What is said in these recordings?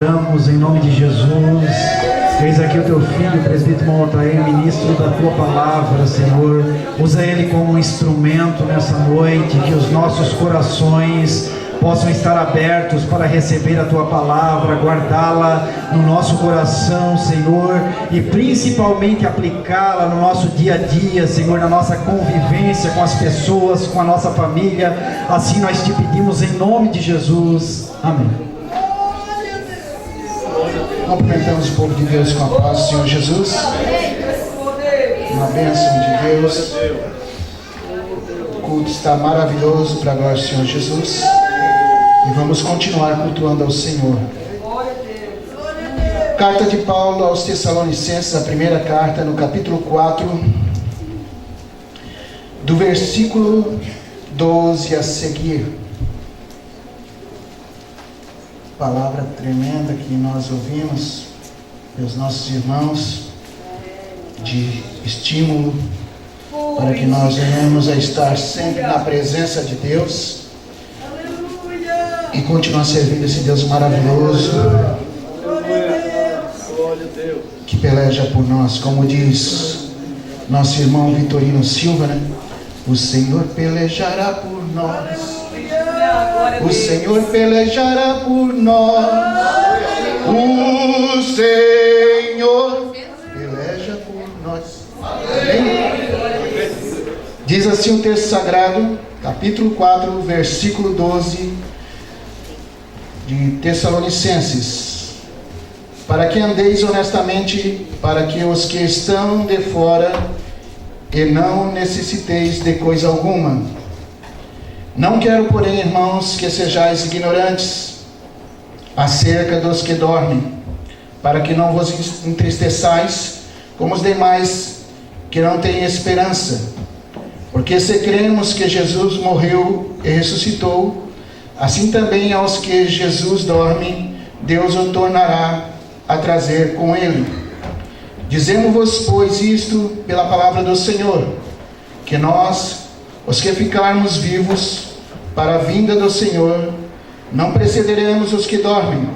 Oramos em nome de Jesus. Eis aqui o teu filho, o presbítero Altair, ministro da tua palavra, Senhor. Usa ele como um instrumento nessa noite, que os nossos corações possam estar abertos para receber a tua palavra, guardá-la no nosso coração, Senhor, e principalmente aplicá-la no nosso dia a dia, Senhor, na nossa convivência com as pessoas, com a nossa família. Assim nós te pedimos em nome de Jesus. Amém. Cumprimentamos o povo de Deus com a paz do Senhor Jesus. Uma bênção de Deus. O culto está maravilhoso para a glória do Senhor Jesus. E vamos continuar cultuando ao Senhor. Carta de Paulo aos Tessalonicenses, a primeira carta, no capítulo 4, do versículo 12 a seguir. Palavra tremenda que nós ouvimos dos nossos irmãos, de estímulo para que nós venhamos a estar sempre na presença de Deus e continuar servindo esse Deus maravilhoso que peleja por nós, como diz nosso irmão Vitorino Silva, né? O Senhor pelejará por nós. O Senhor pelejará por nós. O Senhor peleja por nós. Amém? Diz assim o texto sagrado, capítulo 4, versículo 12 de Tessalonicenses: para que andeis honestamente, para que os que estão de fora e não necessiteis de coisa alguma. Não quero, porém, irmãos, que sejais ignorantes acerca dos que dormem, para que não vos entristeçais como os demais que não têm esperança. Porque se cremos que Jesus morreu e ressuscitou, assim também aos que Jesus dorme, Deus o tornará a trazer com ele. Dizemos-vos, pois, isto pela palavra do Senhor, que nós, os que ficarmos vivos para a vinda do Senhor, não precederemos os que dormem,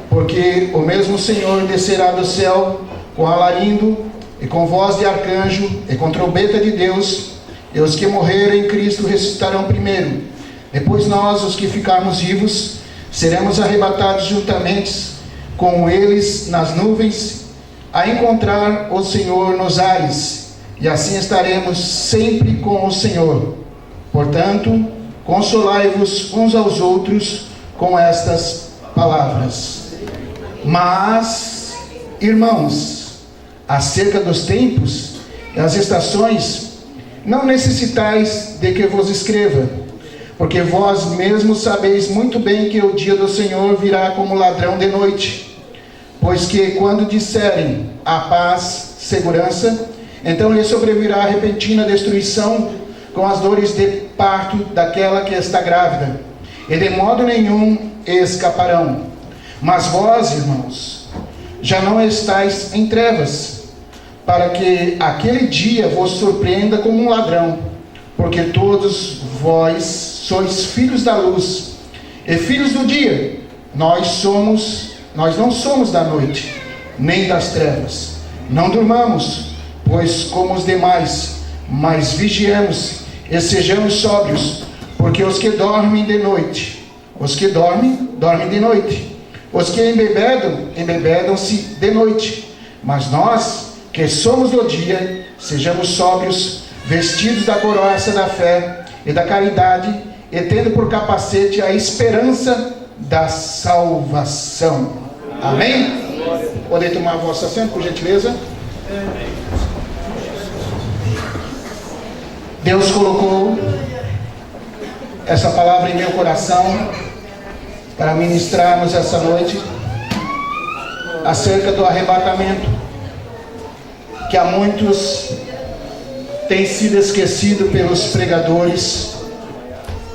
porque o mesmo Senhor descerá do céu com alarindo e com voz de arcanjo e com trombeta de Deus, e os que morrerem em Cristo ressuscitarão primeiro. Depois nós, os que ficarmos vivos, seremos arrebatados juntamente com eles nas nuvens, a encontrar o Senhor nos ares, e assim estaremos sempre com o Senhor. Portanto, consolai-vos uns aos outros com estas palavras. Mas, irmãos, acerca dos tempos e as estações, não necessitais de que vos escreva, porque vós mesmos sabeis muito bem que o dia do Senhor virá como ladrão de noite. Pois que quando disserem a paz, segurança, então lhe sobrevirá a repentina destruição com as dores de parto daquela que está grávida, e de modo nenhum escaparão. Mas vós, irmãos, já não estáis em trevas, para que aquele dia vos surpreenda como um ladrão, porque todos vós sois filhos da luz e filhos do dia. Nós não somos da noite, nem das trevas. Não durmamos, pois como os demais, mas vigiemos e sejamos sóbrios, porque os que dormem de noite, dormem de noite. Os que embebedam, embebedam-se de noite. Mas nós, que somos do dia, sejamos sóbrios, vestidos da couraça da fé e da caridade, e tendo por capacete a esperança da salvação. Amém? Podem tomar a vossa assento, por gentileza? Deus colocou essa palavra em meu coração para ministrarmos essa noite acerca do arrebatamento, que há muitos tem sido esquecido pelos pregadores,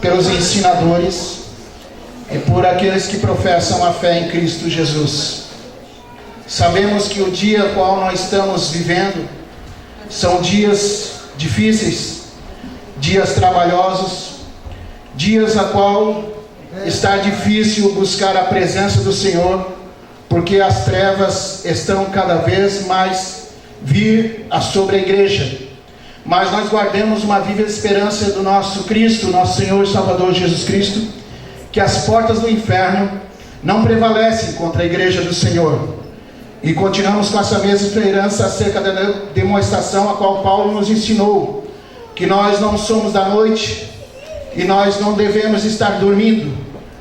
pelos ensinadores e por aqueles que professam a fé em Cristo Jesus. Sabemos que o dia qual nós estamos vivendo são dias difíceis, dias trabalhosos, dias a qual está difícil buscar a presença do Senhor, porque as trevas estão cada vez mais vir sobre a igreja. Mas nós guardemos uma viva esperança do nosso Cristo, nosso Senhor e Salvador Jesus Cristo, que as portas do inferno não prevalecem contra a igreja do Senhor. E continuamos com essa mesma esperança acerca da demonstração a qual Paulo nos ensinou, que nós não somos da noite e nós não devemos estar dormindo,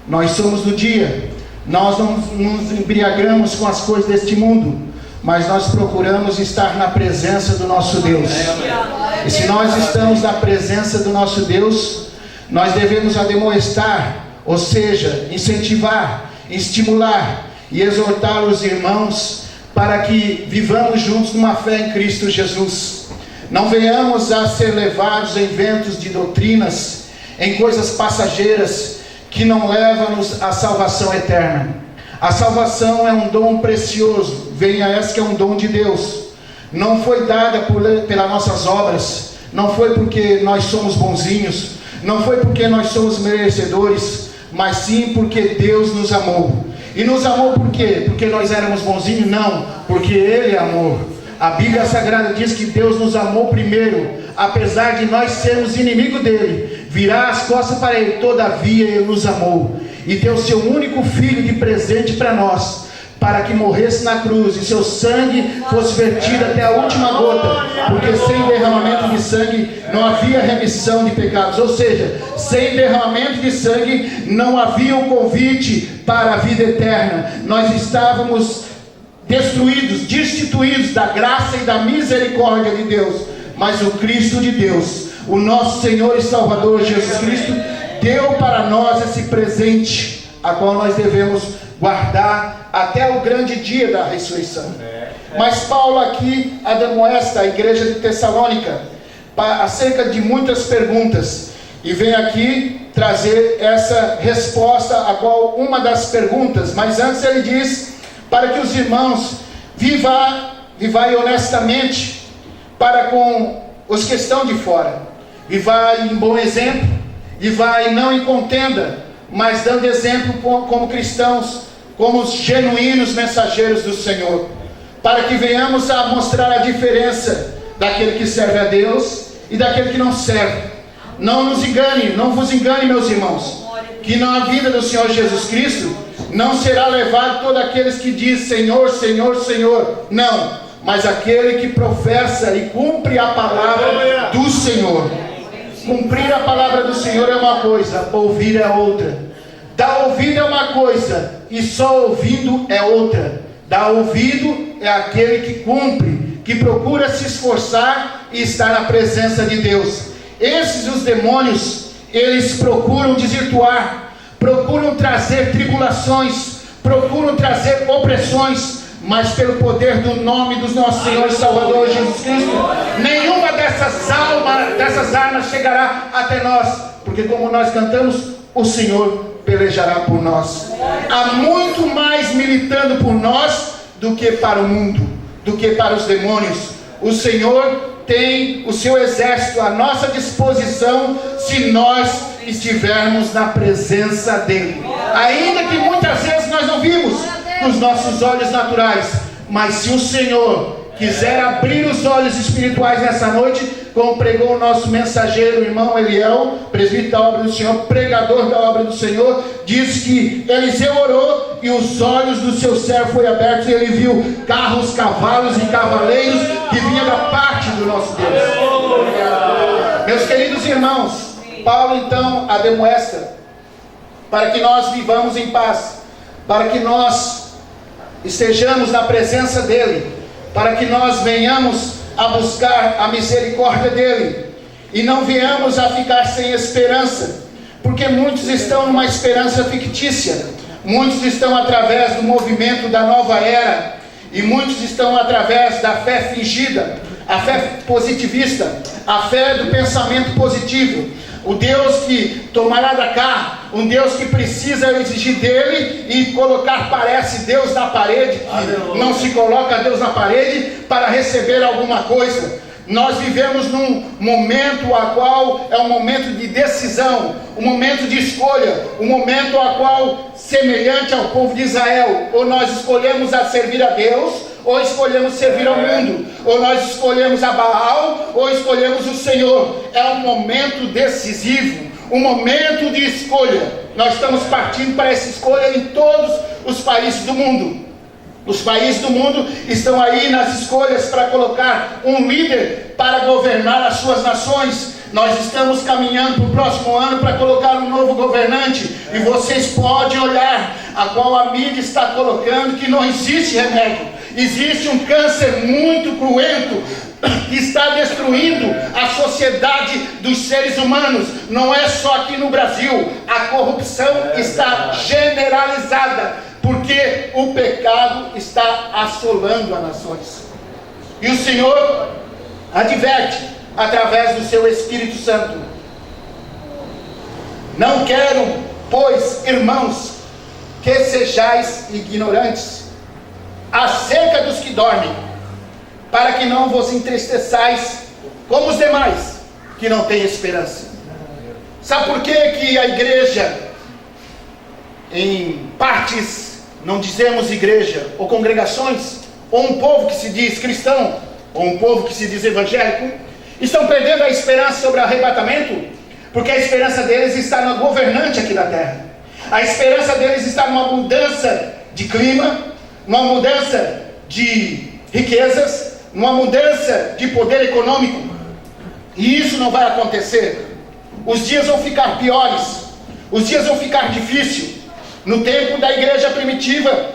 nós somos do dia. Nós não nos embriagamos com as coisas deste mundo, mas nós procuramos estar na presença do nosso Deus. E se nós estamos na presença do nosso Deus, nós devemos admoestar, ou seja, incentivar, estimular e exortar os irmãos para que vivamos juntos numa fé em Cristo Jesus. Não venhamos a ser levados em ventos de doutrinas, em coisas passageiras que não levam-nos à salvação eterna. A salvação é um dom precioso, venha essa que é um dom de Deus. Não foi dada pelas nossas obras, não foi porque nós somos bonzinhos, não foi porque nós somos merecedores, mas sim porque Deus nos amou. E nos amou por quê? Porque nós éramos bonzinhos? Não, porque Ele é amor. A Bíblia Sagrada diz que Deus nos amou primeiro, apesar de nós sermos inimigos dele, virar as costas para Ele, todavia Ele nos amou, e deu seu único Filho de presente para nós, para que morresse na cruz, e seu sangue fosse vertido até a última gota, porque sem derramamento de sangue não havia remissão de pecados, ou seja, sem derramamento de sangue não havia um convite para a vida eterna. Nós estávamos destruídos, destituídos da graça e da misericórdia de Deus, mas o Cristo de Deus, o nosso Senhor e Salvador Jesus Cristo, deu para nós esse presente, a qual nós devemos guardar até o grande dia da ressurreição. Mas Paulo aqui admoesta a igreja de Tessalônica acerca de muitas perguntas, e vem aqui trazer essa resposta a qual uma das perguntas, mas antes ele diz para que os irmãos vivai honestamente para com os que estão de fora, vivai em bom exemplo, vivai não em contenda, mas dando exemplo como cristãos, como os genuínos mensageiros do Senhor, para que venhamos a mostrar a diferença daquele que serve a Deus e daquele que não serve. Não nos engane, não vos engane, meus irmãos, que na vida do Senhor Jesus Cristo não será levado todos aqueles que dizem Senhor, Senhor, Senhor, não, mas aquele que professa e cumpre a palavra do Senhor. Cumprir a palavra do Senhor é uma coisa, ouvir é outra. Dar ouvido é uma coisa, e só ouvindo é outra. Dar ouvido é aquele que cumpre, que procura se esforçar e estar na presença de Deus. Esses, os demônios, eles procuram desvirtuar, procuram trazer tribulações, procuram trazer opressões, mas pelo poder do nome do nosso Senhor e Salvador Jesus Cristo, nenhuma dessas armas chegará até nós, porque como nós cantamos, o Senhor pelejará por nós. Há muito mais militando por nós do que para o mundo, do que para os demônios. O Senhor tem o seu exército à nossa disposição, se nós estivermos na presença dele, ainda que muitas vezes nós não vimos com os nossos olhos naturais, mas se o Senhor quiser abrir os olhos espirituais nessa noite, como pregou o nosso mensageiro, o irmão Eliel, presbítero da obra do Senhor, pregador da obra do Senhor, diz que Eliseu orou e os olhos do seu servo foram abertos e ele viu carros, cavalos e cavaleiros que vinham da parte do nosso Deus. Meus queridos irmãos, Paulo então admoesta para que nós vivamos em paz, para que nós estejamos na presença dele, para que nós venhamos a buscar a misericórdia dele e não venhamos a ficar sem esperança, porque muitos estão numa esperança fictícia, muitos estão através do movimento da nova era e muitos estão através da fé fingida, a fé positivista, a fé do pensamento positivo. O Deus que tomará da cá, um Deus que precisa exigir dele e colocar, parece, Deus na parede, que não se coloca Deus na parede para receber alguma coisa. Nós vivemos num momento a qual é um momento de decisão, um momento de escolha, um momento a qual, semelhante ao povo de Israel, ou nós escolhemos a servir a Deus, ou escolhemos servir ao mundo, ou nós escolhemos a Baal, ou escolhemos o Senhor. É um momento decisivo, um momento de escolha. Nós estamos partindo para essa escolha em todos os países do mundo. Os países do mundo estão aí nas escolhas para colocar um líder para governar as suas nações. Nós estamos caminhando para o próximo ano para colocar um novo governante. E vocês podem olhar a qual a mídia está colocando que não existe remédio. Existe um câncer muito cruento que está destruindo a sociedade dos seres humanos. Não é só aqui no Brasil. A corrupção está generalizada, porque o pecado está assolando as nações. E o Senhor adverte através do seu Espírito Santo: não quero, pois, irmãos, que sejais ignorantes acerca dos que dormem, para que não vos entristeçais como os demais que não têm esperança. Sabe por que a igreja, em partes, não dizemos igreja ou congregações, ou um povo que se diz cristão, ou um povo que se diz evangélico, estão perdendo a esperança sobre o arrebatamento? Porque a esperança deles está no governante aqui da terra. A esperança deles está numa mudança de clima, numa mudança de riquezas, numa mudança de poder econômico. E isso não vai acontecer. Os dias vão ficar piores, os dias vão ficar difíceis. No tempo da igreja primitiva,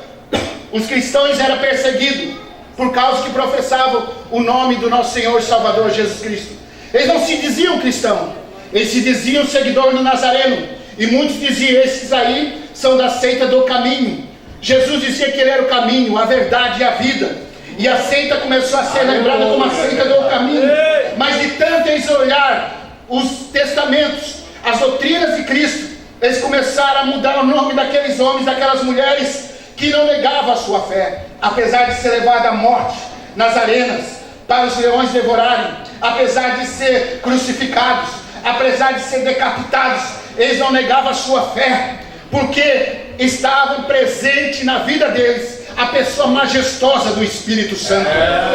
os cristãos eram perseguidos por causa que professavam o nome do nosso Senhor e Salvador Jesus Cristo. Eles não se diziam cristão, eles se diziam seguidor do Nazareno. E muitos diziam: esses aí são da seita do caminho. Jesus dizia que ele era o caminho, a verdade e a vida. E a seita começou a ser lembrada como a seita do caminho. Mas de tanto eles olhar os testamentos, as doutrinas de Cristo, eles começaram a mudar o nome daqueles homens, daquelas mulheres que não negavam a sua fé, apesar de ser levado à morte nas arenas, para os leões devorarem, apesar de ser crucificados, apesar de ser decapitados, eles não negavam a sua fé, porque estavam presentes na vida deles a pessoa majestosa do Espírito Santo.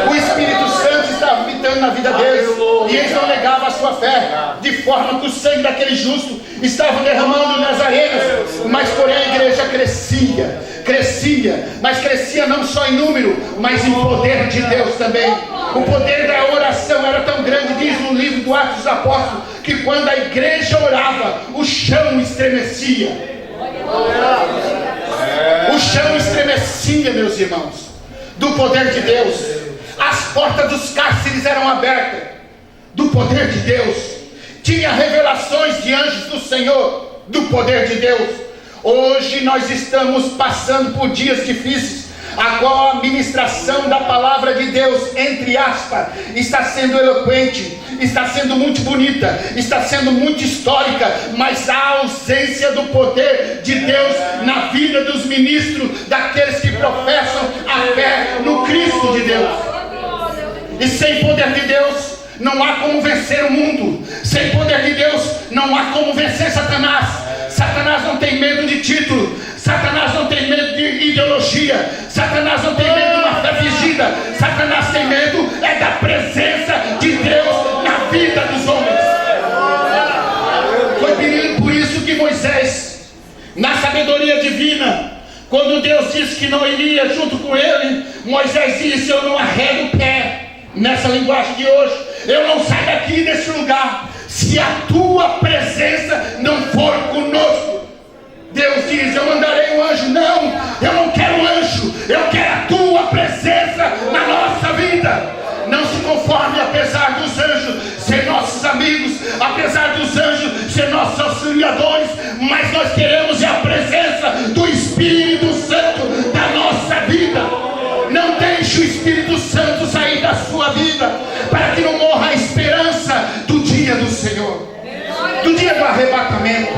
O Espírito Santo estava habitando na vida deles, e eles não negavam a sua fé, de forma que o sangue daquele justo estava derramando nas arenas. Mas porém a igreja crescia, mas crescia não só em número, mas em poder de Deus também. O poder da oração era tão grande, diz no livro do Atos dos Apóstolos, que quando a igreja orava, o chão estremecia. O chão estremecia, meus irmãos, do poder de Deus. As portas dos cárceres eram abertas do poder de Deus. Tinha revelações de anjos do Senhor, do poder de Deus. Hoje nós estamos passando por dias difíceis, a qual a ministração da palavra de Deus, entre aspas, está sendo eloquente, está sendo muito bonita, está sendo muito histórica, mas há ausência do poder de Deus na vida dos ministros, daqueles que professam a fé no Cristo de Deus. E sem poder de Deus não há como vencer o mundo. Sem poder de Deus não há como vencer Satanás. Satanás não tem medo de título, Satanás não tem medo de ideologia, Satanás não tem medo de uma fé fingida. Satanás tem medo é da presença de Deus na vida dos homens. Foi por isso que Moisés, na sabedoria divina, quando Deus disse que não iria junto com ele, Moisés disse: eu não arredo o pé, nessa linguagem de hoje, eu não saio daqui desse lugar se a tua presença não for conosco. Deus diz: eu mandarei um anjo. Não, eu não quero um anjo, eu quero a tua presença na nossa vida. Não se conforme, apesar dos anjos ser nossos amigos, apesar dos anjos ser nossos auxiliadores, mas nós queremos a presença do Espírito Santo da nossa vida. Não deixe o Espírito Santo sair da sua vida, para que não morra a esperança do dia do Senhor, do dia do arrebatamento,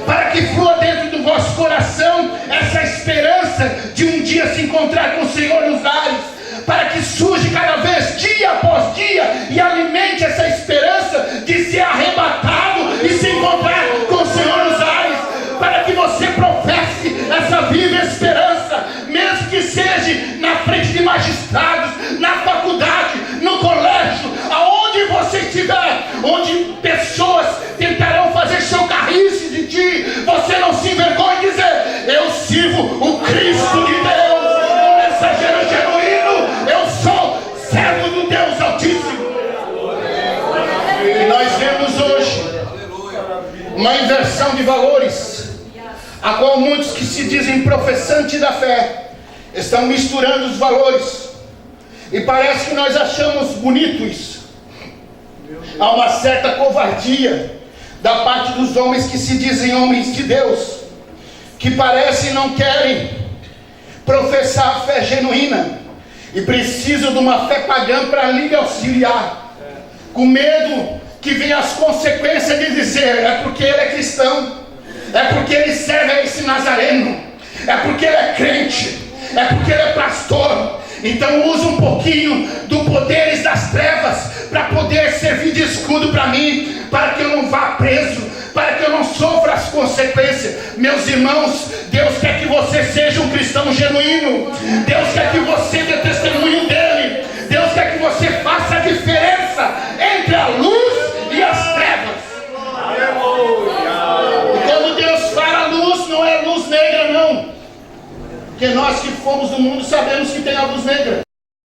para que flua dentro do vosso coração essa esperança de um dia se encontrar com o Senhor nos ares, para que surge cada vez, dia após dia, e alimente essa esperança de ser arrebatado e se encontrar com o Senhor nos ares, para que você professe essa viva esperança, mesmo que seja na frente de magistrados, na faculdade, no colégio, aonde você estiver, onde pessoas tentarão fazer chocarrice de ti, você não se envergonhe e dizer: eu sirvo o Cristo de Deus, o mensageiro genuíno, eu sou servo do Deus Altíssimo. E nós vemos hoje uma inversão de valores, a qual muitos que se dizem professantes da fé estão misturando os valores, e parece que nós achamos bonito isso. Há uma certa covardia da parte dos homens que se dizem homens de Deus, que parecem não querem professar a fé genuína e precisam de uma fé pagã para lhe auxiliar, com medo que venham as consequências de dizer: é porque ele é cristão, é porque ele serve a esse nazareno, é porque ele é crente, é porque ele é pastor, então usa um pouquinho do poderes das trevas para poder servir de escudo para mim, para que eu não vá preso, para que eu não sofra as consequências. Meus irmãos, Deus quer que você seja um cristão genuíno, Deus quer que você dê testemunho dele, Deus quer que você faça a diferença entre a luz e as trevas. E quando Deus fala luz, não é luz negra não, porque nós que fomos do mundo sabemos que tem a luz negra.